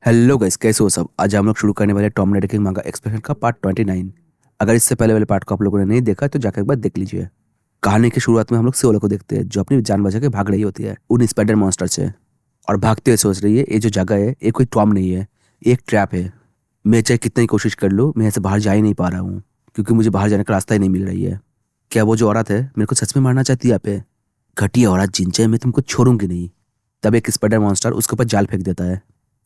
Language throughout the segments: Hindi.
हेलो गाइस, कैसे हो सब। आज हम लोग शुरू करने वाले टॉम राइडर किंग मांगा एक्सपेंशन का पार्ट 29। अगर इससे पहले वाले पार्ट को आप लोगों ने नहीं देखा तो जाकर एक बार देख लीजिए। कहानी की शुरुआत में हम लोग सियोला को देखते हैं जो अपनी जान बचा के भाग रही होती है उन स्पाइडर मॉन्स्टर से। और भागते हुए सोच रही है ये जो जगह है ये कोई टॉम नहीं है, ये एक ट्रैप है। मैं चाहे कितनी कोशिश कर लूँ मैं यहाँ से बाहर जा ही नहीं पा रहा हूँ क्योंकि मुझे बाहर जाने का रास्ता ही नहीं मिल रही है। क्या वो जो औरत है मेरे को सच में मारना चाहती है यहाँ पे? घटिया औरत जिनचे, मैं तुमको छोड़ूंगी नहीं। तब एक स्पाइडर मॉन्स्टर उसके ऊपर जाल फेंक देता है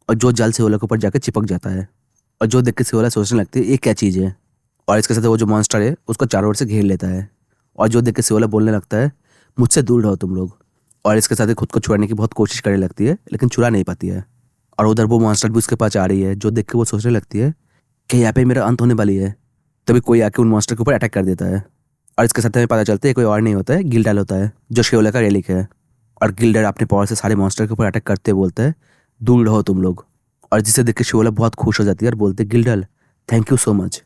और जो जाल सियोला के ऊपर जाकर चिपक जाता है। और जो देख के सियोला सोचने लगती है ये क्या चीज़ है। और इसके साथ वो जो मॉन्स्टर है उसको चारों ओर से घेर लेता है। और जो देख के सियोला बोलने लगता है मुझसे दूर रहो तुम लोग। और इसके साथ ही खुद को छुड़ाने की बहुत कोशिश करने लगती है लेकिन छुड़ा नहीं पाती है। और उधर वो मॉन्स्टर भी उसके पास आ रही है जो देख के वो सोचने लगती है कि यहाँ पे मेरा अंत होने वाली है। तभी कोई आके उन मॉन्स्टर के ऊपर अटैक कर देता है। और इसके साथ हमें पता चलता है कोई और नहीं होता है, गिल्डाल होता है जो शियोला का रेलिक है। और गिल्डर अपने पावर से सारे मॉन्स्टर के ऊपर अटैक करते हुए बोलता है दूर रहो तुम लोग। और जिसे देख के शियोला बहुत खुश हो जाती है और बोलते गिल्डल थैंक यू सो मच।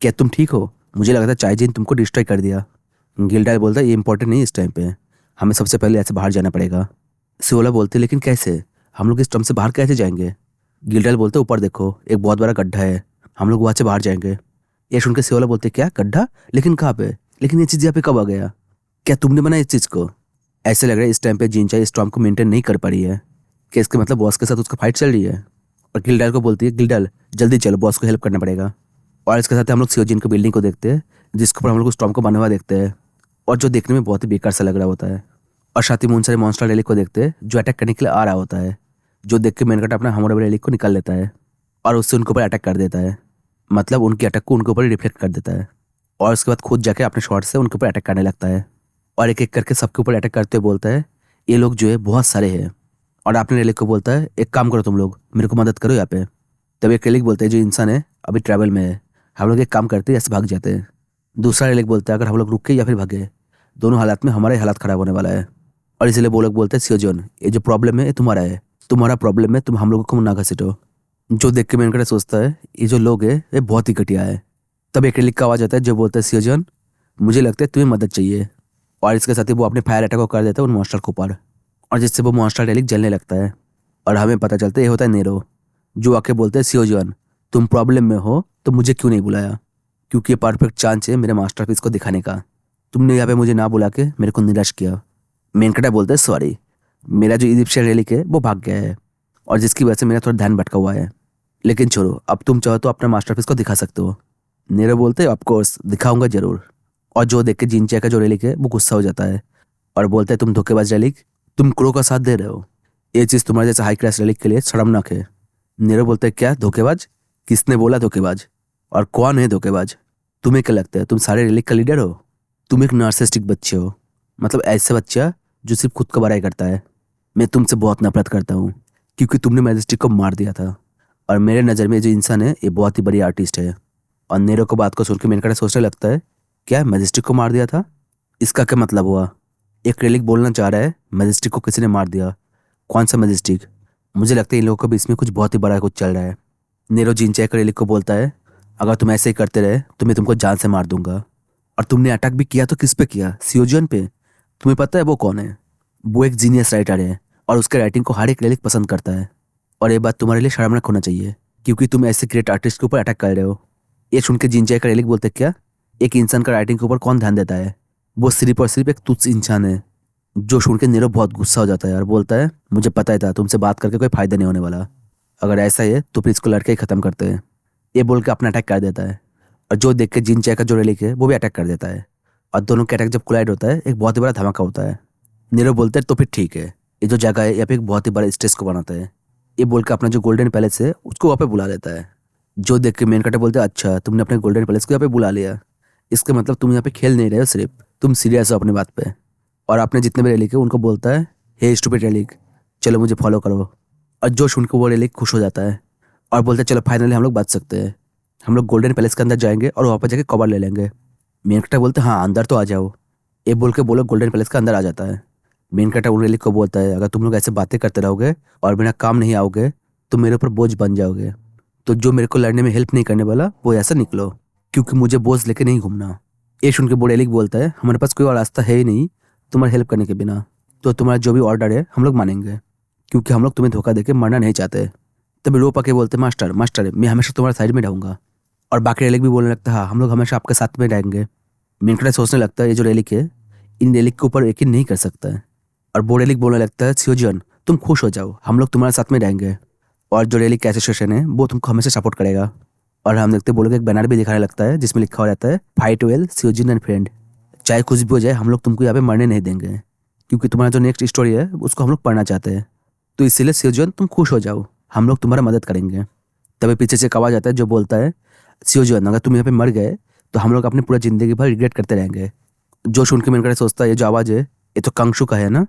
क्या तुम ठीक हो? मुझे लगा था चाइजीन तुमको डिस्ट्रॉय कर दिया। गिल्डर बोलता है ये इंपॉर्टेंट नहीं इस टाइम पे, हमें सबसे पहले ऐसे बाहर जाना पड़ेगा। शियोला बोलते लेकिन कैसे, हम लोग इस टर्म से बाहर कैसे जाएंगे? गिल्डर बोलते ऊपर देखो एक बहुत बड़ा गड्ढा है, हम लोग वहाँ से बाहर जाएंगे। ये सुन के शियोला बोलते क्या गड्ढा, लेकिन कहाँ पे? लेकिन ये चीज़ यहाँ पे कब आ गया? क्या तुमने बनाया इस चीज़ को? ऐसे लग रहा है इस टाइम पे जिंचा इस टॉम को मेंटेन नहीं कर पा रही है कि इसके मतलब बॉस के साथ उसका फाइट चल रही है। और गिल्डल को बोलती है गिल्डल जल्दी चलो बॉस को हेल्प करना पड़ेगा। और इसके साथ हम लोग सियोजिन की बिल्डिंग को देखते हैं जिसके ऊपर हम लोग उस टॉम को बना हुआ देखते हैं और जो देखने में बहुत ही बेकार सा लग रहा होता है। और साथ ही में उन सारे मॉन्स्टर रेलिक को देखते हैं जो अटैक करने के लिए आ रहा होता है। जो देख के मेनकट अपना हमर रेलिक को निकाल लेता है और उससे उनके ऊपर अटैक कर देता है, मतलब उनकी अटैक को उनके ऊपर रिफ्लेक्ट कर देता है। और उसके बाद खुद जाके अपने शॉट से उनके ऊपर अटैक करने लगता है। और एक एक करके सबके ऊपर अटैक करते हुए बोलता है ये लोग जो है बहुत सारे हैं। और आपने रेलिक को बोलता है एक काम करो तुम लोग मेरे को मदद करो यहाँ पे। तब एक रेलिक बोलता है जो इंसान है अभी ट्रैवल में है, हम लोग एक काम करते हैं ऐसे भाग जाते हैं। दूसरा रेलिक बोलता है अगर हम लोग रुक के या फिर भागे दोनों हालात में हमारा ही हालात खराब होने वाला है। और इसलिए वो लोग बोलते हैं सियोजन ये जो प्रॉब्लम है तुम्हारा है, तुम्हारा प्रॉब्लम है, तुम हम लोगों को ना घसीटो। जो देख के मैंने सोचता है ये जो लोग है ये बहुत ही घटिया है। तब एक रेलिक का आवाज़ आता है जो बोलता है सियोजन मुझे लगता है तुम्हें मदद चाहिए। और इसके साथ ही वो अपने फायर अटैक को कर देता है उन मॉन्स्टर के ऊपर और जिससे वो मॉन्स्टर रेलिक जलने लगता है। और हमें पता चलता है ये होता है नेरो जो आके बोलते हैं सियोजन तुम प्रॉब्लम में हो तो मुझे क्यों नहीं बुलाया, क्योंकि ये परफेक्ट चांस है मेरे मास्टरपीस को दिखाने का। तुमने यहाँ पे मुझे ना बुला के मेरे को निराश किया। मेनकटा बोलता है सॉरी, मेरा जो इजिप्शियन रेलिक है वो भाग गया है और जिसकी वजह से मेरा थोड़ा ध्यान भटका हुआ है। लेकिन छोड़ो, अब तुम चाहो तो अपना मास्टरपीस को दिखा सकते हो। नेरो बोलते हैं ऑफकोर्स दिखाऊंगा जरूर। और जो देख के जिनचे का जो रेलिक है वो गुस्सा हो जाता है और बोलता है तुम धोखेबाज रेलिक, तुम क्रो का साथ दे रहे हो, ये चीज़ तुम्हारे जैसे हाई क्लास रेलिक के लिए शर्मनाक है। नेरो बोलते हैं क्या धोखेबाज? किसने बोला धोखेबाज? और कौन है धोखेबाज? तुम्हें क्या लगता है तुम सारे रेलिक का लीडर हो? तुम एक नार्सिस्टिक बच्चे हो, मतलब ऐसे बच्चा जो सिर्फ खुद का बड़ाई करता है। मैं तुमसे बहुत नफरत करता हूँ क्योंकि तुमने मैजेस्टिक को मार दिया था और मेरे नज़र में जो इंसान है ये बहुत ही बड़ी आर्टिस्ट है। और नेरो को बात को सुन के मेनका सोचने लगता है क्या मैजेस्टिक को मार दिया था? इसका क्या मतलब हुआ? एक रेलिक बोलना चाह रहा है मैजेस्टिक को किसी ने मार दिया। कौन सा मैजेस्टिक? मुझे लगता है इन लोगों के बीच में कुछ बहुत ही बड़ा कुछ चल रहा है। नेरो जिनचैक रेलिक को बोलता है अगर तुम ऐसे ही करते रहे तो मैं तुमको जान से मार दूंगा। और तुमने अटैक भी किया तो किस पे किया? सियोजन पे। तुम्हें पता है वो कौन है? वो एक जीनियस राइटर है और उसके राइटिंग को हर एक रेलिक पसंद करता है। और ये बात तुम्हारे लिए शर्मनाक होना चाहिए क्योंकि तुम ऐसे ग्रेट आर्टिस्ट के ऊपर अटैक कर रहे हो। ये सुन के जिनचैक का रेलिक बोलते क्या एक इंसान का राइटिंग के ऊपर कौन ध्यान देता है? वो सिर्फ और सिर्फ एक तुच्छ इंसान है। जो सुन के नेरो बहुत गुस्सा हो जाता है और बोलता है मुझे पता ही था तुमसे बात करके कोई फायदा नहीं होने वाला, अगर ऐसा ही है तो फिर इसको लड़के ही खत्म करते हैं। ये बोल के अपना अटैक कर देता है और जो देख के जिन का जो रेलिक है वो भी अटैक कर देता है। और दोनों के अटैक जब कोलाइड होता है एक बहुत ही बड़ा धमाका होता है। नेरो बोलते हैं तो फिर ठीक है, ये जो जगह है यहाँ पे एक बहुत ही बड़ा स्टेज को बनाता है। ये बोल के अपना जो गोल्डन पैलेस है उसको वहाँ पे बुला लेता है। जो देख के मेन कटे बोलते हैं अच्छा तुमने अपने गोल्डन पैलेस को यहाँ पे बुला लिया, इसका मतलब तुम यहाँ पे खेल नहीं रहे हो, सिर्फ तुम सीरियस हो अपनी बात पे। और आपने जितने भी रेलिक है उनको बोलता है हे स्टूपिड रेलिक चलो मुझे फॉलो करो। और जो सुन के वो रेलिक खुश हो जाता है और बोलते हैं चलो फाइनली हम लोग बच सकते हैं, हम लोग गोल्डन पैलेस के अंदर जाएंगे और वहाँ पर जाके कवर ले लेंगे। मेनकटा बोलते हैं हाँ अंदर तो आ जाओ। ये बोल के बोलो गोल्डन पैलेस के अंदर आ जाता है। मेनकटा उन रेलिक को बोलता है अगर तुम लोग ऐसे बातें करते रहोगे और बिना काम नहीं आओगे तो मेरे ऊपर बोझ बन जाओगे, तो जो मेरे को लड़ने में हेल्प नहीं करने वाला वो ऐसा निकलो क्योंकि मुझे बोझ लेके नहीं घूमना। ये सुन के वो रेलिक बोलता है हमारे पास कोई और रास्ता है ही नहीं तुम्हारी हेल्प करने के बिना, तो तुम्हारा जो भी ऑर्डर है हम लोग मानेंगे क्योंकि हम लोग तुम्हें धोखा देके मरना नहीं चाहते। तभी रो पाके बोलते मास्टर मास्टर मैं हमेशा तुम्हारे साइड में रहूंगा। और बाकी रेलिक भी बोलने लगता है हाँ हम लोग हमेशा आपके साथ में रहेंगे। मेन कैरेक्टर सोचने लगता है ये जो रेलिक है इन रेलिक के ऊपर यकीन नहीं कर सकता है। और वो रेलिक बोलने लगता है सियोजियन तुम खुश हो जाओ हम लोग तुम्हारे साथ में रहेंगे और जो रेलिक एसोसिएशन है वो तुमको हमेशा सपोर्ट करेगा। और हम देखते बोलोगे एक बैनर भी दिखाने लगता है जिसमें लिखा हो रहता है फाइट वेल सियोजियन एंड फ्रेंड, चाहे कुछ भी हो जाए हम लोग तुमको यहाँ पे मरने नहीं देंगे क्योंकि तुम्हारा जो नेक्स्ट स्टोरी है उसको हम लोग पढ़ना चाहते हैं। तो इसीलिए सियोजियन तुम खुश हो जाओ हम लोग तुम्हारा मदद करेंगे। तभी पीछे से एक आवाज आता है जो बोलता है सियोजियन अगर तुम यहाँ पे मर गए तो हम लोग अपनी पूरा जिंदगी भर रिग्रेट करते रहेंगे। जो सुन के मेरे सोचता है ये जो आवाज़ है ये तो कंगशु का है ना।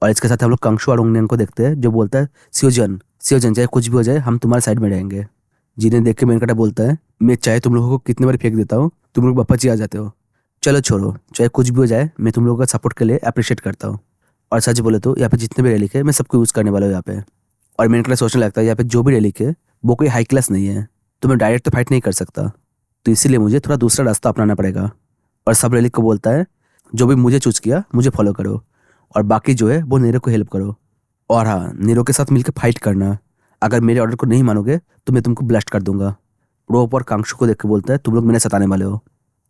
और इसके साथ हम लोग कंगशु और उंगनियन को देखते हैं जो बोलता है सियोजियन सियोजियन चाहे कुछ भी हो जाए हम तुम्हारे साइड में रहेंगे। जिन्हें देख के मेनकाटा बोलता है मैं चाहे तुम लोगों को कितने बार फेंक देता हूँ तुम लोग वापस ही आ जाते हो, चलो छोड़ो चाहे कुछ भी हो जाए मैं तुम लोगों का सपोर्ट के लिए अप्रिशिएट करता हूँ। और सच बोले तो यहाँ पे जितने भी रेलिक है मैं सबको यूज़ करने वाला हूँ यहाँ पे। और मेनकाटा सोचने लगता है यहाँ पे जो भी रेलिक है वो कोई हाई क्लास नहीं है तो मैं डायरेक्ट तो फाइट नहीं कर सकता तो इसीलिए मुझे थोड़ा दूसरा रास्ता अपनाना पड़ेगा। और सब रेलिक को बोलता है जो भी मुझे चूज किया मुझे फॉलो करो और बाकी जो है वो नीरो को हेल्प करो। और हाँ नीरो के साथ मिलकर फाइट करना, अगर मेरे ऑर्डर को नहीं मानोगे तो मैं तुमको ब्लास्ट कर दूंगा। रोप और कांक्षु को देख के बोलता है तुम लोग मैंने सताने वाले हो।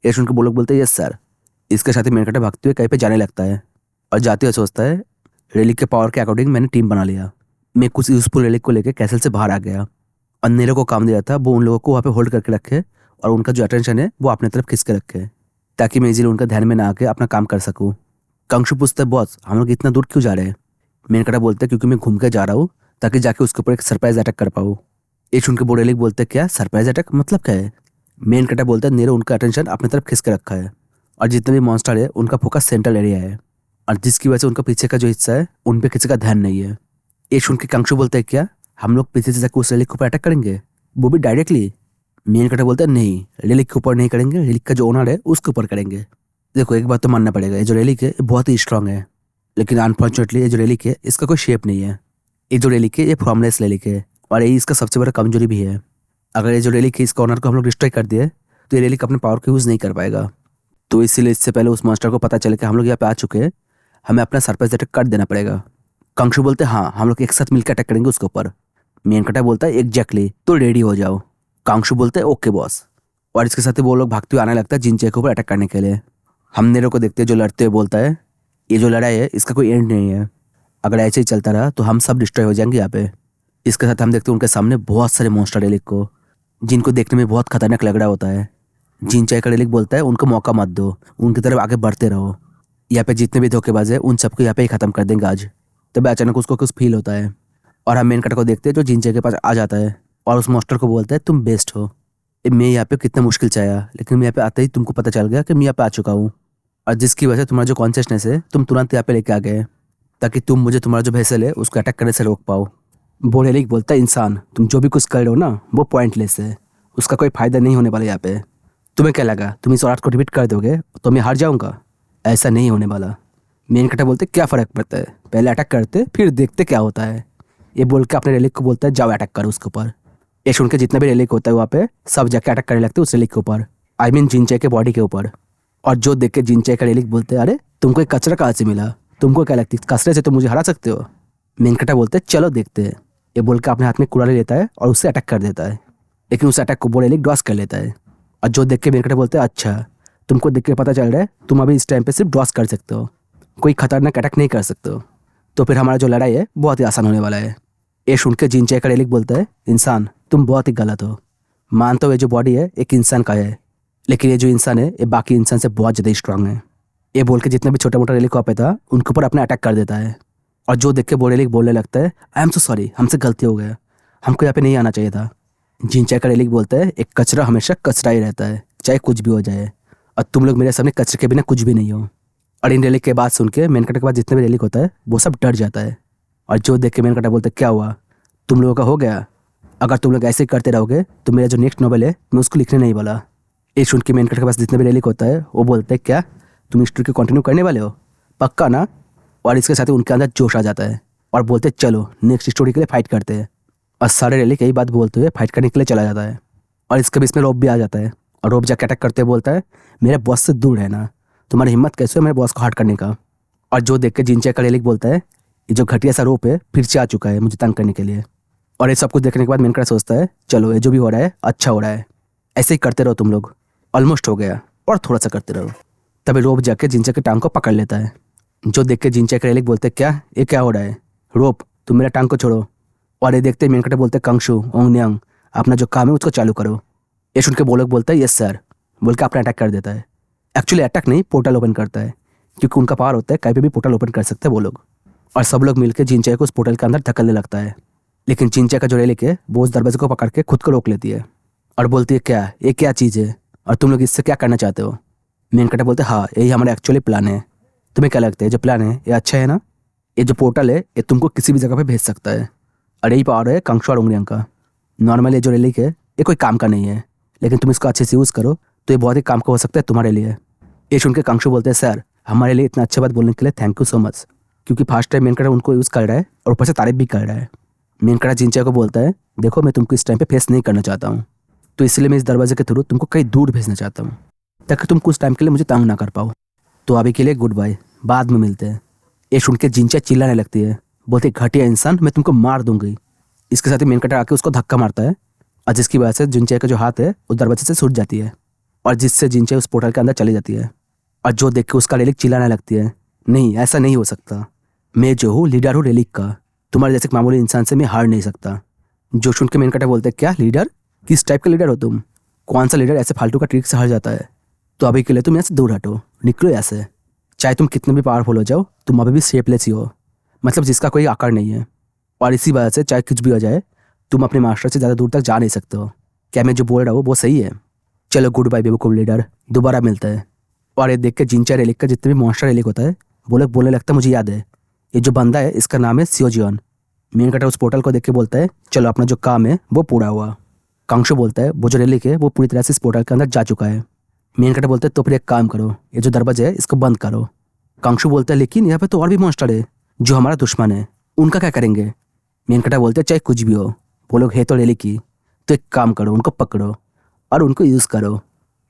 ये सुन के वो लोग बोलते हैं यस सर। इसके साथ ही मेनकाटा भागते हुए कहीं पे जाने लगता है और जाते हुए सोचता है रेलिक के पावर के अकॉर्डिंग मैंने टीम बना लिया। मैं कुछ यूजफुल रेलिक को लेकर कैसल से बाहर आ गया और नीरो को काम दिया था वो उन लोगों को वहाँ पे होल्ड करके रखे और उनका जो अटेंशन है वो अपने तरफ खींच के रखे ताकि मैं इजीली उनका ध्यान में ना आके अपना काम कर सकूँ। कांक्षु पूछता है बॉस हम लोग इतना दूर क्यों जा रहे हैं। मेनकाटा बोलते हैं क्योंकि मैं घूम के जा रहा हूँ ताकि जाके उसके ऊपर एक सरप्राइज अटैक कर पाऊँ। ये सुन के वो रेलिक बोलते हैं क्या सरप्राइज अटैक मतलब क्या है। मेनकाटा बोलता है नीरो उनका अटेंशन अपनी तरफ खींच के रखा है और जितने भी मॉन्स्टर है उनका फोकस सेंट्रल एरिया है और जिसकी वजह से उनका पीछे का जो हिस्सा है उन पे किसी का ध्यान नहीं है। ये सुन के कांक्षु बोलते हैं क्या हम लोग पीछे से जाकर उस रेलिक के ऊपर अटैक करेंगे वो भी डायरेक्टली। मेनकाटा बोलता है नहीं रेलिक के ऊपर नहीं करेंगे, रेलिक का जो ओनर है उसके ऊपर करेंगे। देखो एक बात तो मानना पड़ेगा ये जो रेलिक है ये बहुत ही स्ट्रांग है लेकिन अनफॉर्चुनेटली ये जो रेलिक है इसका कोई शेप नहीं है। ये जो रेलिक है ये फॉर्मलेस रेलिक है और ये इसका सबसे बड़ा कमजोरी भी है। अगर ये जो रेलिक है इस कॉर्नर को हम लोग डिस्ट्रॉय कर दिए तो ये रेलिक अपने पावर को यूज़ नहीं कर पाएगा। तो इसीलिए इससे पहले उस मॉन्स्टर को पता चले कि हम लोग यहाँ पे आ चुके हैं हमें अपना सरप्राइज अटैक कर देना पड़ेगा। कांक्षु बोलते हैं हाँ हम लोग एक साथ मिलकर अटैक करेंगे उसके ऊपर। मेनकाटा बोलता है एग्जैक्टली तो रेडी हो जाओ। कांक्षु बोलते हैं ओके बॉस। और इसके साथ ही वो लोग भागते हुए आने लगता है जिनचे के ऊपर अटैक करने के लिए। हम नीरो को देखते हैं जो लड़ते हुए बोलता है ये जो लड़ाई है इसका कोई एंड नहीं है, अगर ऐसे ही चलता रहा तो हम सब डिस्ट्रॉय हो जाएंगे यहाँ पे। इसके साथ हम देखते हैं उनके सामने बहुत सारे मॉन्स्टर रेलिक को जिनको देखने में बहुत खतरनाक लग रहा होता है। जिनचाई का रेलिक बोलता है उनको मौका मत दो, उनकी तरफ आगे बढ़ते रहो, यहाँ पे जितने भी धोखेबाज है उन सबको यहाँ पे ही खत्म कर देंगे आज। तभी अचानक उसको कुछ फील होता है और हम मेन कट को देखते हैं जो जिनचाई के पास आ जाता है और उस मॉन्स्टर को बोलता है तुम बेस्ट हो। मैं यहाँ पे कितना मुश्किल से आया लेकिन मैं यहाँ पे आते ही तुमको पता चल गया कि मैं यहाँ पे आ चुका हूँ और जिसकी वजह से तुम्हारा जो कॉन्शियसनेस है तुम तुरंत यहाँ पे लेके आ गए ताकि तुम मुझे तुम्हारा जो वेसल है उसको अटैक करने से रोक पाओ। वो रेलिक बोलता है इंसान तुम जो भी कुछ कर रहे हो ना वो पॉइंटलेस है, उसका कोई फायदा नहीं होने वाला यहाँ पे। तुम्हें क्या लगा तुम इस आर्ट को रिपीट कर दोगे तो मैं हार जाऊँगा, ऐसा नहीं होने वाला। मेन कटा बोलते क्या फ़र्क पड़ता है पहले अटैक करते फिर देखते क्या होता है। ये बोल के अपने रेलिक को बोलता है जाओ अटैक करो उसके ऊपर। ये सुन के जितना भी रेलिक होता है वहाँ पे सब जाके अटैक करने लगते हैं उस रेलिक के ऊपर, आई मीन जिनचाई के बॉडी के ऊपर। और जो देख के जिनचाई का रेलिक बोलते हैं अरे तुमको एक कचरा कहाँ से मिला, तुमको क्या लगती है कचरे से तुम मुझे हरा सकते हो। मेनकटा बोलते हैं चलो देखते हैं। ये बोल के अपने हाथ में कुड़ाली लेता है और उससे अटैक कर देता है लेकिन उस अटैक को वो रेलिक डॉस कर लेता है। और जो देख के मेनकटा बोलते हैं अच्छा तुमको देख के पता चल रहा है तुम अभी इस टाइम पे सिर्फ डॉस कर सकते हो, कोई खतरनाक अटैक नहीं कर सकते हो, तो फिर हमारा जो लड़ाई है बहुत ही आसान होने वाला है। ये सुन के जिनचाई का रेलिक बोलता है इंसान तुम बहुत ही गलत हो, मानते हो ये जो बॉडी है एक इंसान का है लेकिन ये जो इंसान है ये बाकी इंसान से बहुत ज़्यादा स्ट्रांग है। ये बोल के जितना भी छोटा मोटा रेलिक वहाँ था उनके ऊपर अपना अटैक कर देता है। और जो देख के वो रेलिक बोलने लगता है आई एम सो सॉरी हमसे गलती हो गया, हमको यहाँ पे नहीं आना चाहिए था। जिनचाई का रेलिक बोलता है एक कचरा हमेशा कचरा ही रहता है चाहे कुछ भी हो जाए और तुम लोग मेरे सामने कचरे के बिना कुछ भी नहीं हो। और इन रेलिक के बात सुन के मेनकटा के बाद जितने भी रेलिक होता है वो सब डर जाता है। और जो देख के मेनकटा बोलता है क्या हुआ तुम लोगों का हो गया, अगर तुम लोग ऐसे ही करते रहोगे तो मेरा जो नेक्स्ट नॉवल है मैं उसको लिखने नहीं वाला। ये सुन के मेनकट के पास जितने भी रेलिक होता है वो बोलते हैं क्या तुम स्टोरी को कंटिन्यू करने वाले हो पक्का ना। और इसके साथ ही उनके अंदर जोश आ जाता है और बोलते चलो नेक्स्ट स्टोरी के लिए फाइट करते हैं। और सारे रेलिक यही बात बोलते हुए फाइट करने के लिए चला जाता है। और इसके बीच में रोब भी आ जाता है और रोब जाके अटैक करते हुए बोलता है मेरे बॉस से दूर रहना, तुम्हारी हिम्मत कैसे है मेरे बॉस को हर्ट करने का। और जो देख के जिनचाई का रेलिक बोलता है ये जो घटिया सा रोप है फिर से आ चुका है मुझे तंग करने के लिए। और ये सब कुछ देखने के बाद मेनका सोचता है चलो ये जो भी हो रहा है अच्छा हो रहा है, ऐसे ही करते रहो तुम लोग, ऑलमोस्ट हो गया और थोड़ा सा करते रहो। तभी रोप जाके जिंचा की टांग को पकड़ लेता है। जो देख के जिंचा के रेलिक बोलते क्या ये क्या हो रहा है, रोप तुम मेरा टांग को छोड़ो। और ये देखते मेनकटे बोलते कंशु ओंगन्यांग अपना जो काम है उसको चालू करो। ये सुन के वो लोग बोलता है यस सर बोल के अपना अटैक कर देता है। एक्चुअली अटैक नहीं, पोर्टल ओपन करता है, क्योंकि उनका पावर होता है कहीं पे भी पोर्टल ओपन कर सकते हैं वो लोग। और सब लोग मिलकर जिंचा को उस पोर्टल के अंदर धकेलने लगता है। लेकिन जिंचा का जो रेलिक है वो उस दरवाजे को पकड़ के खुद को रोक लेती है और बोलती है क्या ये क्या चीज़ है और तुम लोग इससे क्या करना चाहते हो। मेनकटे बोलते हाँ यही हमारा एक्चुअली प्लान है। तुम्हें क्या लगता है जो प्लान है ये अच्छा है ना, ये जो पोर्टल है ये तुमको किसी भी जगह पे भेज सकता है और यही पावर है कंशु और उंगलियों का। नॉर्मली ये जो रेलिक है ये कोई काम का नहीं है, लेकिन तुम इसको अच्छे से यूज़ करो तो ये बहुत ही काम का हो सकता है तुम्हारे लिए। ये सुन के कंशु बोलते हैं सर हमारे लिए इतना अच्छा बात बोलने के लिए थैंक यू सो मच, क्योंकि फर्स्ट टाइम मेनकटा उनको यूज़ कर रहा है और ऊपर से तारीफ भी कर रहा है। मेनकटा जिंचा को बोलता है देखो मैं तुमको इस टाइम पे फेस नहीं करना चाहता हूँ, तो इसलिए मैं इस दरवाजे के थ्रू तुमको कहीं दूर भेजना चाहता हूँ ताकि तुम कुछ टाइम के लिए मुझे तंग ना कर पाओ। तो अभी के लिए गुड बाय, बाद में मिलते हैं। ये सुन के जिंचा चिल्लाने लगती है, बोलती घटिया इंसान मैं तुमको मार दूंगी। इसके साथ ही मेनकटा आके उसको धक्का मारता है और जिसकी वजह से जिंचा का जो हाथ है उस दरवाजे से छूट जाती है और जिससे जिंचा उस पोर्टल के अंदर चली जाती है। और जो देख के उसका रेलिक चिल्लाने लगती है नहीं ऐसा नहीं हो सकता, मैं जो हूँ लीडर हूँ रेलिक का, तुम्हारे जैसे मामूली इंसान से मैं हार नहीं सकता। जो सुन के मेनकटा बोलते क्या लीडर, किस टाइप का लीडर हो तुम, कौन सा लीडर ऐसे फालतू का ट्रिक से हार जाता है। तो अभी के लिए तुम यहाँ से दूर हटो, निकलो यहाँ से, चाहे तुम कितने भी पावरफुल हो जाओ तुम अभी भी शेपलेस ही हो, मतलब जिसका कोई आकार नहीं है। और इसी वजह से चाहे कुछ भी हो जाए तुम अपने मास्टर से ज़्यादा दूर तक जा नहीं सकते हो। क्या मैं जो बोल रहा हूँ वो सही है। चलो गुड बाय बेवकूफ़ लीडर, दोबारा मिलता है। और ये देख के जिंचा रेलिक का जितने भी मॉन्स्टर रेलिक होता है वो लोग बोलने लगता है मुझे याद है ये जो बंदा है इसका नाम है सियोजियन। मेनकटा उस पोर्टल को देख के बोलता है चलो अपना जो काम है वो पूरा हुआ। कंशु बोलता है वो जो रेलिक है वो पूरी तरह से इस पोर्टल के अंदर जा चुका है। मेनकटा बोलते हैं तो फिर एक काम करो ये जो दरवाजा है इसको बंद करो। कंशु बोलता है लेकिन यहाँ पे तो और भी मॉन्स्टर है जो हमारा दुश्मन है, उनका क्या करेंगे। मेनकटा बोलते हैं चाहे कुछ भी हो वो लोग है तो रेलिक की, तो एक काम करो उनको पकड़ो और उनको यूज़ करो।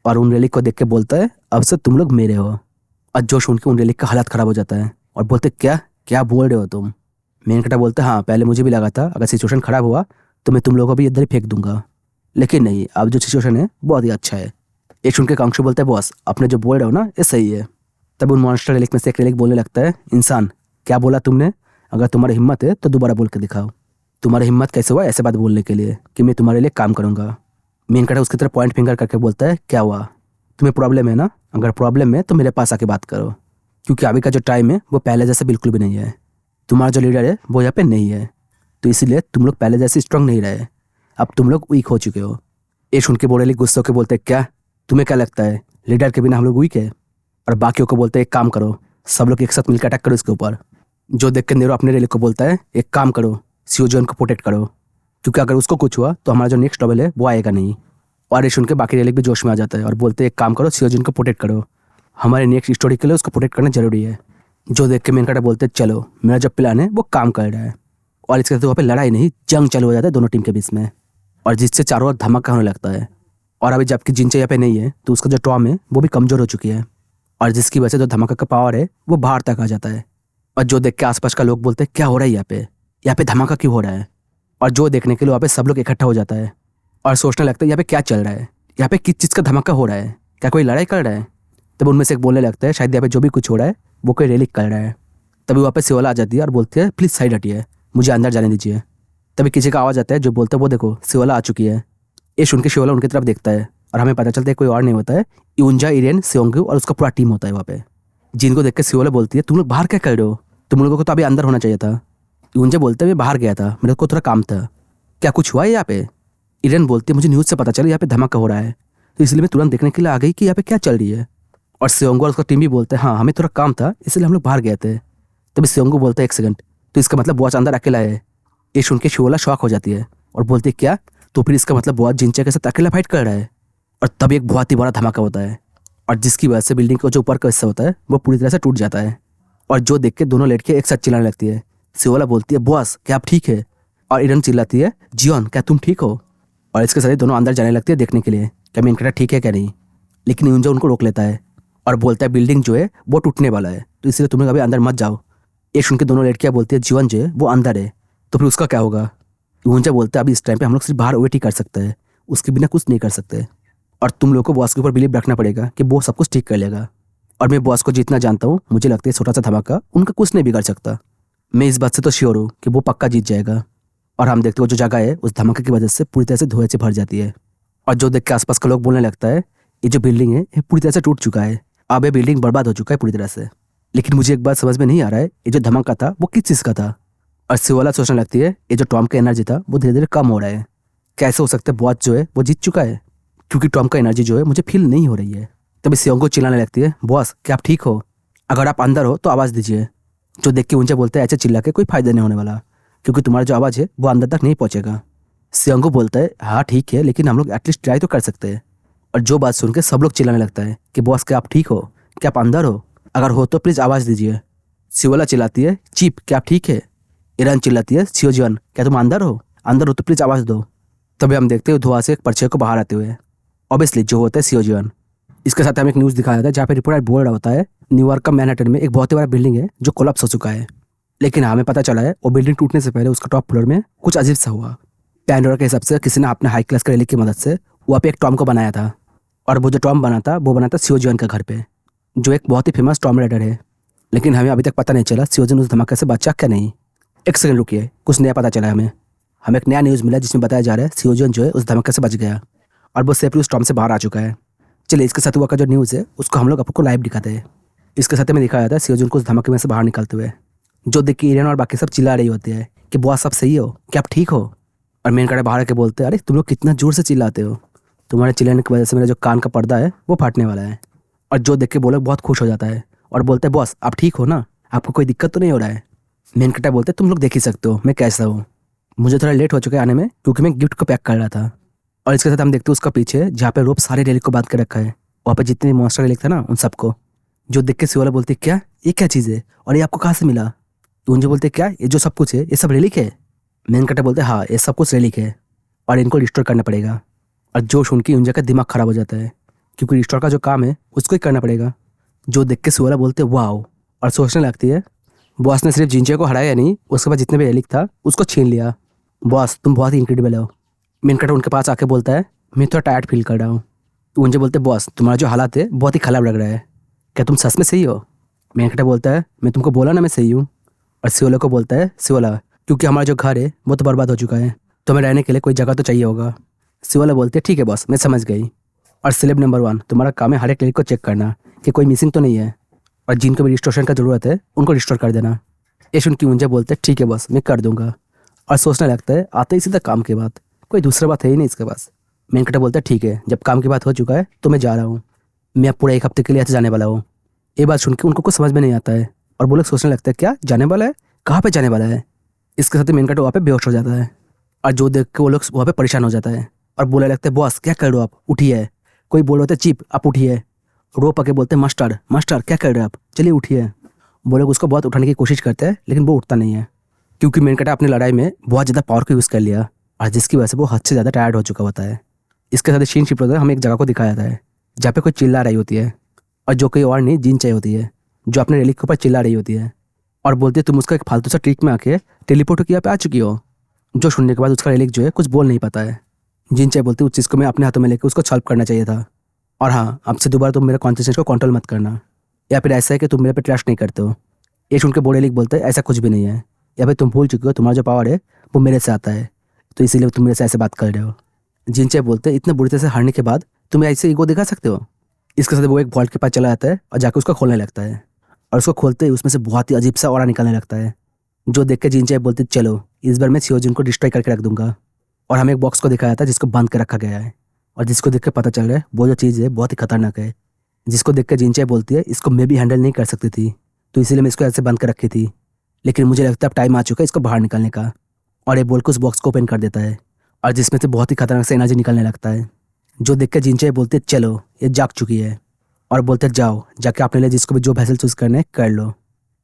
और उन रेलिक को देख के बोलता है अब से तुम लोग मेरे हो। और जो सुन के उन रेलिक का हालत ख़राब हो जाता है और बोलते क्या क्या बोल रहे हो तुम। मेनकटा बोलता है हाँ पहले मुझे भी लगा था अगर सिचुएशन ख़राब हुआ तो मैं तुम लोगों को भी इधर ही फेंक दूंगा, लेकिन नहीं अब जो सिचुएशन है बहुत ही अच्छा है। एक सुन के कंशु बोलता है बॉस अपने जो बोल रहे हो ना ये सही है। तब उन मॉन्स्टर रेलिक में से एक रेलिक बोलने लगता है इंसान क्या बोला तुमने, अगर तुम्हारी हिम्मत है तो दोबारा बोल के दिखाओ, तुम्हारी हिम्मत कैसे हुआ ऐसे बात बोलने के लिए कि मैं तुम्हारे लिए काम करूँगा। मेनकटा उसकी तरफ पॉइंट फिंगर करके बोलता है क्या हुआ तुम्हें प्रॉब्लम है ना, अगर प्रॉब्लम है तो मेरे पास आके बात करो, क्योंकि अभी का जो टाइम है वो पहले जैसा बिल्कुल भी नहीं है। तुम्हारा जो लीडर है वो यहाँ पे नहीं है, तो इसीलिए तुम लोग पहले जैसे स्ट्रांग नहीं रहे, अब तुम लोग वीक हो चुके हो। ये सुन के बोले गुस्से के बोलते क्या तुम्हें क्या लगता है लीडर के बिना हम लोग वीक है। और बाकियों को बोलते एक काम करो सब लोग एक साथ मिलकर अटैक करो इसके ऊपर। जो देख के नेरो अपने रेलिक को बोलता है एक काम करो सियोजियन को प्रोटेक्ट करो, क्योंकि अगर उसको कुछ हुआ तो हमारा जो नेक्स्ट लेवल है वो आएगा नहीं। और ये सुन के बाकी रेलिक भी जोश में आ जाता है और बोलते एक काम करो सियोजियन को प्रोटेक्ट करो, हमारे नेक्स्ट स्टोरी के लिए उसको प्रोटेक्ट करना जरूरी है। जो देख के मेनकटा बोलते चलो मेरा जो प्लान है वो काम कर रहा है। और इसके साथ वहाँ पे लड़ाई नहीं जंग चालू हो जाता है दोनों टीम के बीच में, और जिससे चारों ओर धमाका होने लगता है। और अभी जबकि जिंचा यहाँ पे नहीं है तो उसका जो टॉम है वो भी कमज़ोर हो चुकी है, और जिसकी वजह से जो धमाका का पावर है वो बाहर तक आ जाता है। और जो देख के आसपास का लोग बोलते हैं क्या हो रहा है यहाँ पे धमाका क्यों हो रहा है। और जो देखने के लिए वहाँ पे सब लोग इकट्ठा हो जाता है और सोचने लगता है यहाँ पे क्या चल रहा है, यहाँ पे किस चीज़ का धमाका हो रहा है, क्या कोई लड़ाई कर रहा है। तब उनमें से एक बोलने लगता है शायद यहाँ पे जो भी कुछ हो रहा है वो कोई रेलिक कर रहा है। तभी वहाँ पे सियोला आ जाती है और बोलती है प्लीज़ साइड हटिए मुझे अंदर जाने दीजिए। तभी किसी का आवाज़ आता है जो बोलता है वो देखो सियोला आ चुकी है। ये सुन के सियोला उनकी तरफ देखता है और हमें पता चलता है कोई और नहीं होता है यूंजा इरेन सेओंगू और उसका पूरा टीम होता है वहाँ पे, जिनको देख के सियोला बोलती है तुम लोग बाहर क्या कर रहे हो, तुम लोगों को तो अभी अंदर होना चाहिए था। यूंजा बोलते मैं बाहर गया था मेरे को थोड़ा काम था, क्या कुछ हुआ है यहाँ पे। इरेन बोलती है मुझे न्यूज़ से पता चला यहाँ पे धमाका हो रहा है तो इसलिए मैं तुरंत देखने के लिए आ गई कि यहाँ पे क्या चल रही है। और सेओंगू और उसका टीम भी बोलते हैं हाँ हमें थोड़ा काम था इसलिए हम लोग बाहर गए थे। तभी सेओंगू बोलता है एक सेकंड तो इसका मतलब बॉस अंदर अकेला है। ये सुन के शिवला शॉक हो जाती है और बोलती है क्या, तो फिर इसका मतलब बॉस जिंचा के साथ अकेला फाइट कर रहा है। और तभी एक बहुत ही बड़ा धमाका होता है और जिसकी वजह से बिल्डिंग का जो ऊपर का हिस्सा होता है वो पूरी तरह से टूट जाता है। और जो देख के दोनों लड़के एक साथ चिल्लाने लगती है। शिवला बोलती है बॉस क्या आप ठीक है, और इरन चिल्लाती है जियोन क्या तुम ठीक हो। और इसके साथ ही दोनों अंदर जाने लगती है देखने के लिए क्या मेनकटा ठीक है क्या नहीं। लेकिन यूंजा उनको रोक लेता है और बोलता है बिल्डिंग जो है वो टूटने वाला है तो इसलिए तुम लोग अभी अंदर मत जाओ। ये सुन के दोनों लड़कियां बोलती है जीवन जो है वो अंदर है तो फिर उसका क्या होगा। यूंजा बोलते अभी इस टाइम पे हम लोग सिर्फ बाहर वेट ही कर सकते हैं, उसके बिना कुछ नहीं कर सकते। और तुम लोग को बॉस के ऊपर बिलीव रखना पड़ेगा कि वो सब कुछ ठीक कर लेगा। और मैं बॉस को जितना जानता हूँ, मुझे लगता है छोटा सा धमाका उनका कुछ नहीं बिगाड़ सकता। मैं इस बात से तो श्योर हूँ कि वो पक्का जीत जाएगा। और हम देखते हो जो जगह है उस धमाके की वजह से पूरी तरह से धुएं से भर जाती है। और जो देख के आसपास के लोग बोलने लगता है ये जो बिल्डिंग है ये पूरी तरह से टूट चुका है, अब ये बिल्डिंग बर्बाद हो चुका है पूरी तरह से। लेकिन मुझे एक बात समझ में नहीं आ रहा है, ये जो धमाका था वो किस चीज़ का था। और शिवाला सोचने लगती है ये जो टॉम का एनर्जी था वो धीरे धीरे कम हो रहा है। कैसे हो सकता है बॉस जो है वो जीत चुका है, क्योंकि टॉम का एनर्जी जो है मुझे फील नहीं हो रही है। तभी शिवंग को चिल्लाने लगती है, बॉस क्या आप ठीक हो? अगर आप अंदर हो तो आवाज़ दीजिए। जो देख के ऊंचा बोलता है ऐसे चिल्ला के कोई फायदा नहीं होने वाला, क्योंकि तुम्हारा जो आवाज़ है वो अंदर तक नहीं पहुंचेगा। शिवंग को बोलता है हाँ ठीक है, लेकिन हम लोग एटलीस्ट ट्राई तो कर सकते हैं। और जो बात सुन के सब लोग चिल्लाने लगता है कि बॉस क्या आप ठीक हो, क्या आप अंदर हो? अगर हो तो प्लीज़ आवाज़ दीजिए। शिवला चिल्लाती है चीप क्या आप ठीक है? ईरान चिल्लाती है शिवजीवन क्या तुम अंदर हो? अंदर हो तो प्लीज़ आवाज़ दो। तभी हम देखते हैं धुआं से एक परछाई को बाहर आते हुए, ऑब्वियसली जो होता है शिवजीवन। इसके साथ हमें एक न्यूज़ दिखाया था जहाँ पे रिपोर्टर बोल रहा होता है न्यूयॉर्क का मैनहट्टन में एक बहुत ही बड़ा बिल्डिंग है जो कोलैप्स हो चुका है। लेकिन हमें पता चला है वो बिल्डिंग टूटने से पहले उसका टॉप फ्लोर में कुछ अजीब सा हुआ। पैंडोरा के हिसाब से किसी ने अपने हाई क्लास के रेलिक की मदद से वहाँ पे एक टॉम को बनाया था। और वो जो टॉम बना था वो बना था शिवजीवन के घर पे, जो एक बहुत ही फेमस टॉम राइडर है। लेकिन हमें अभी तक पता नहीं चला शिवजीवन उस धमाके से बचा क्या नहीं। एक सेकंड रुकिए, कुछ नया पता चला है हमें एक नया न्यूज़ मिला जिसमें बताया जा रहा है शिवजीवन जो है उस धमाके से बच गया और वो सेफली उस टॉम से बाहर आ चुका है। चलिए इसके साथ हुआ का जो न्यूज़ है उसको हम लोग आपको लाइव दिखाते हैं। इसके साथ में दिखाया था शिवजीवन को उस धमाके में से बाहर निकलते हुए, जो देख के ईरान और बाकी सब चिल्ला रही होती है कि बॉस सब सही हो, क्या आप ठीक हो? और मेन कड़े बाहर आके बोलते हैं अरे तुम लोग कितना जोर से चिल्लाते हो, तुम्हारे चिल्लाने की वजह से मेरा जो कान का पर्दा है वो फाटने वाला है। और जो देख के वो लोग बहुत खुश हो जाता है और बोलते हैं बॉस आप ठीक हो ना, आपको कोई दिक्कत तो नहीं हो रहा है? मेन कटा बोलते तुम लोग देख ही सकते हो मैं कैसा हूँ, मुझे थोड़ा लेट हो चुका है आने में क्योंकि मैं गिफ्ट को पैक कर रहा था। और इसके साथ हम देखते हैं उसका पीछे जहाँ पे रोप सारे रेलिक को बांध के रखा है, वहाँ पे जितने भी मॉन्स्टर रेलिक था ना उन सबको। जो देख के शिवाला बोलती क्या ये क्या चीज़ है और ये आपको कहाँ से मिला? तो उनसे बोलते क्या ये जो सब कुछ है ये सब रेलिक है? मेन कटा बोलते हाँ ये सब कुछ रेलिक है और इनको रिस्टोर करना पड़ेगा। और जो सुन के उनजा का दिमाग खराब हो जाता है क्योंकि रिस्टोर का जो काम है उसको ही करना पड़ेगा। जो देख के शिवाला बोलते वाओ, और सोचने लगती है बॉस ने सिर्फ जिंजे को हराया नहीं, उसके बाद जितने भी रेलिक था उसको छीन लिया। बॉस तुम बहुत ही इंक्रेडिबल हो। मिनकट उनके पास आके बोलता है मैं थोड़ा टायर्ड फील कर रहा हूँ। तो उनसे बोलते बॉस तुम्हारा जो हालात है बहुत ही खराब लग रहा है, क्या तुम सच में सही हो? मिनकट बोलता है मैं तुमको बोला ना मैं सही हूँ। और शिवला को बोलता है शिवला क्योंकि हमारा जो घर है वो तो बर्बाद हो चुका है, तो हमें रहने के लिए कोई जगह तो चाहिए होगा। शिवला बोलते ठीक है बॉस मैं समझ गई। और स्लेब नंबर 1 तुम्हारा काम है हर एक रेलिक को चेक करना कि कोई मिसिंग तो नहीं है, और जिनको भी रिस्टोरेशन का ज़रूरत है उनको रिस्टोर कर देना। ये सुन के मुंजे बोलते ठीक है बॉस मैं कर दूंगा। और सोचने लगता है आते ही सीधा काम की बात, कोई दूसरा बात है ही नहीं इसके पास। मेनकटा बोलता है ठीक है जब काम की बात हो चुका है तो मैं जा रहा हूँ, मैं अब पूरा 1 हफ्ते के लिए ऐसे जाने वाला हूँ। ये बात सुन के उनको कुछ समझ में नहीं आता है और वो लोग सोचने लगता है क्या जाने वाला है, कहाँ पे जाने वाला है? इसके साथ ही मेनकटा वहाँ पे बेहोश हो जाता है। और जो देख के वो लोग वहाँ पे परेशान हो जाता है और बोलने लगते हैं बॉस क्या कर रहे हो आप, उठिए। कोई बोल रहे थे चीप आप उठिए। रो पके बोलते हैं मास्टर मास्टर क्या कर रहे हो आप, चलिए उठिए। वो लोग उसको बहुत उठाने की कोशिश करते हैं लेकिन वो उठता नहीं है क्योंकि मेनकटा अपनी लड़ाई में बहुत ज़्यादा पावर को यूज़ कर लिया और जिसकी वजह से वो हद से ज़्यादा टायर्ड हो चुका होता है। इसके साथ शीन शिफ्ट होता है, हमें एक जगह को दिखाया जाता है जहाँ पे कोई चिल्ला रही होती है और जो कोई और नहीं जिन चाहिए होती है जो अपने रेलिक के ऊपर चिल्ला रही होती है और बोलती है तुम उसका एक फालतू सा ट्रिक में आके टेलीपोर्ट किया पे आ चुकी हो। जो सुनने के बाद उसका रेलिक जो है कुछ बोल नहीं पाता है। जिन चाहिए बोलती है उस चीज़ को मैं अपने हाथों में लेकर उसको सॉल्व करना चाहिए था, और हाँ अब से दोबारा तुम मेरे कॉन्शियसनेस को कंट्रोल मत करना, या फिर ऐसा है कि तुम मेरे पे ट्रस्ट नहीं करते हो। ये सुन के बोले लिख बोलते हैं ऐसा कुछ भी नहीं है, या फिर तुम भूल चुके हो तुम्हारा जो पावर है वो मेरे से आता है तो इसीलिए तुम मेरे से ऐसे बात कर रहे हो। जिनचे बोलते हैं इतना बुरी तरह से हारने के बाद तुम ऐसे ईगो दिखा सकते हो। इसके साथ वो एक वॉल्ट के पास चला जाता है और जाकर उसको खोलने लगता है और उसको खोलते ही उसमें से बहुत ही अजीब सा ऑरा निकलने लगता है। जो देख के जिनचे बोलते चलो इस बार मैं शिवजिन को डिस्ट्रॉय करके रख दूंगा। और हमें एक बॉक्स को दिखाया था जिसको बंद कर रखा गया है और जिसको देख के पता चल रहा है वो जो चीज़ है बहुत ही खतरनाक है, जिसको देख के जिनचे बोलती है इसको मैं भी हैंडल नहीं कर सकती थी तो इसीलिए मैं इसको ऐसे बंद कर रखी थी, लेकिन मुझे लगता है अब टाइम आ चुका है इसको बाहर निकालने का। और ये बोल के उस बॉक्स को ओपन कर देता है और जिसमें से बहुत ही खतरनाक से एनर्जी निकलने लगता है। जो देख के जिनचे बोलते चलो ये जाग चुकी है और बोलते जाओ जाके अपने लिए जिसको भी जो वैसल चूज करने कर लो।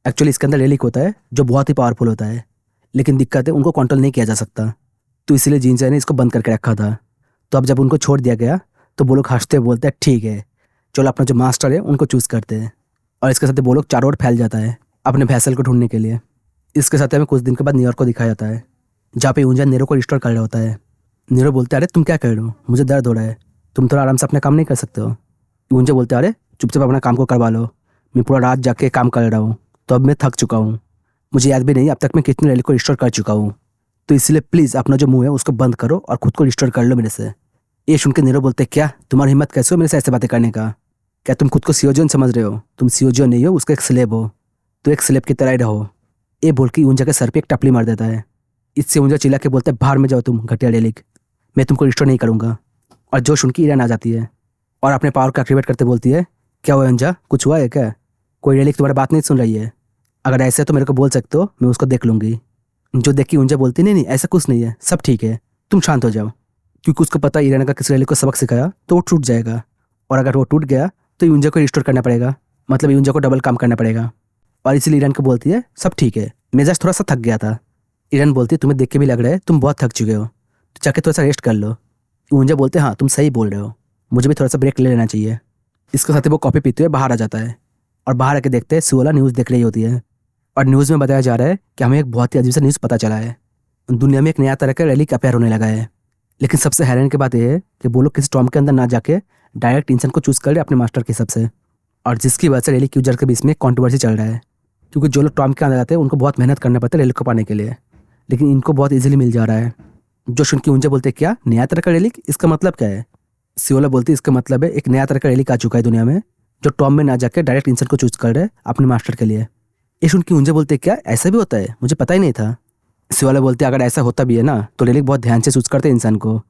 एक्चुअली इसके अंदर रेलिक होता है जो बहुत ही पावरफुल होता है, लेकिन दिक्कत है उनको कंट्रोल नहीं किया जा सकता, तो इसीलिए जिनचे ने इसको बंद करके रखा था। तो अब जब उनको छोड़ दिया गया तो वो लोग हंसते बोलते हैं ठीक है चलो अपना जो मास्टर है उनको चूज़ करते हैं। और इसके साथ वो लोग चारों ओर फैल जाता है अपने वैसल को ढूंढने के लिए। इसके साथ हमें कुछ दिन के बाद न्यूयॉर्क को दिखाया जाता है जहाँ पे यूंजा नीरो को रिस्टोर कर रहा होता है। नीरो बोलते अरे तुम क्या कर रहे हो, मुझे दर्द हो रहा है, तुम थोड़ा आराम से अपना काम नहीं कर सकते हो। यूंजा बोलते अरे चुपचाप अपना काम को करवा लो, मैं पूरा रात जाके काम कर रहा हूँ, तो अब मैं थक चुका हूँ, मुझे याद भी नहीं अब तक मैं कितने रैली को रिस्टोर कर चुका हूँ, तो इसलिए प्लीज़ अपना जो मुंह है उसको बंद करो और खुद को रिस्टोर कर लो मेरे से। ये सुन के नीरो बोलते क्या तुम्हारी हिम्मत कैसे हो मेरे से ऐसे बातें करने का, क्या तुम खुद को सीओजोन समझ रहे हो, तुम सीओजोन नहीं हो, उसका एक स्लेब हो, तो एक स्लेब की तरह ही रहो। ये बोल के यूंजा के सर पे एक टपली मार देता है। इससे यूंजा चिल्ला के बोलते बाहर में जाओ तुम घटिया रेलिक, मैं तुमको रिस्टोर नहीं करूँगा। और जो सुन के ईरान आ जाती है और अपने पावर को एक्टिवेट करते बोलती है क्या हुआ यूंजा, कुछ हुआ है क्या, कोई रेलिक तुम्हारी बात नहीं सुन रही है, अगर ऐसे है तो मेरे को बोल सकते हो, मैं उसको देख लूँगी। जो देख के यूंजा बोलती नहीं नहीं ऐसा कुछ नहीं है, सब ठीक है, तुम शांत हो जाओ, क्योंकि उसको पता है ईरान का किसी रेलिक को सबक सिखाया तो वो टूट जाएगा, और अगर वो टूट गया तो यूंजा को रिस्टोर करना पड़ेगा, मतलब यूंजा को डबल काम करना पड़ेगा। और इसीलिए ईरान को बोलती है सब ठीक है, मैं जस्ट थोड़ा सा थक गया था। ईरान बोलती है तुम्हें देख के भी लग रहा है तुम बहुत थक चुके हो, तो जाके थोड़ा सा रेस्ट कर लो। यूंजा बोलते हाँ तुम सही बोल रहे हो, मुझे भी थोड़ा सा ब्रेक ले लेना चाहिए। इसके साथ ही वो कॉफ़ी पीते हुए बाहर आ जाता है, और बाहर आके देखते हैं सियोला न्यूज़ देख रही होती है, और न्यूज़ में बताया जा रहा है कि हमें एक बहुत ही अजीब सा न्यूज़ पता चला है, दुनिया में एक नया तरह का रैली अपेयर होने लगा है। लेकिन सबसे हैरान की बात यह है कि वो लोग किसी टॉम के अंदर ना जाके डायरेक्ट इंसान को चूज़ कर रहे अपने मास्टर के हिसाब से, और जिसकी वजह से रैली यूजर के बीच में कॉन्ट्रोवर्सी चल रहा है, क्योंकि जो लोग टॉम के अंदर आते हैं उनको बहुत मेहनत करना पड़ता है रैली को पाने के लिए, लेकिन इनको बहुत ईजिली मिल जा रहा है। जो सुन के यूंजा बोलते क्या नया तरह का रैली, इसका मतलब क्या है। सियोला बोलती इसका मतलब है एक नया तरह का रैली आ चुका है दुनिया में, जो टॉम में ना जाकर डायरेक्ट इंसान को चूज कर रहे अपने मास्टर के लिए। ये सुन के यूंजा बोलते क्या ऐसा भी होता है, मुझे पता ही नहीं था। सियोला बोलते अगर ऐसा होता भी है ना तो रैली बहुत ध्यान से चूज करते हैं इंसान को,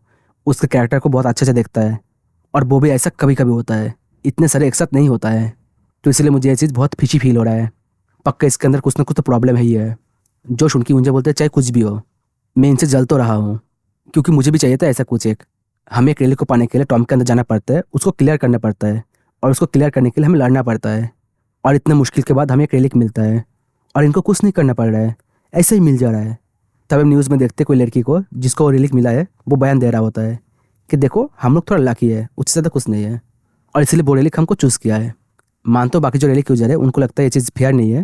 उसके कैरेक्टर को बहुत अच्छे से देखता है, और वो भी ऐसा कभी कभी होता है, इतने सारे एक साथ नहीं होता है, तो इसलिए मुझे ये चीज़ बहुत फिशी फील हो रहा है, पक्का इसके अंदर कुछ ना कुछ तो प्रॉब्लम है ही है। जो सुन के यूंजा बोलते चाहे कुछ भी हो, मैं इनसे जल तो रहा हूँ, क्योंकि मुझे भी चाहिए था ऐसा कुछ एक, हमें एक रैली को पाने के लिए टॉम के अंदर जाना पड़ता है, उसको क्लियर करना पड़ता है, और उसको क्लियर करने के लिए हमें लड़ना पड़ता है, और इतने मुश्किल के बाद हमें एक रैली मिलता है, और इनको कुछ नहीं करना पड़ रहा है, ऐसे ही मिल जा रहा है। तब हम न्यूज़ में देखते कोई लड़की को जिसको वो रैली मिला है, वो बयान दे रहा होता है कि देखो हम लोग थोड़ा लकी है, उससे ज़्यादा कुछ नहीं है, और इसलिए वो रैली हमको चूज़ किया है। मानते हो बाकी जो रैली यूजर है उनको लगता है ये चीज़ फेयर नहीं है,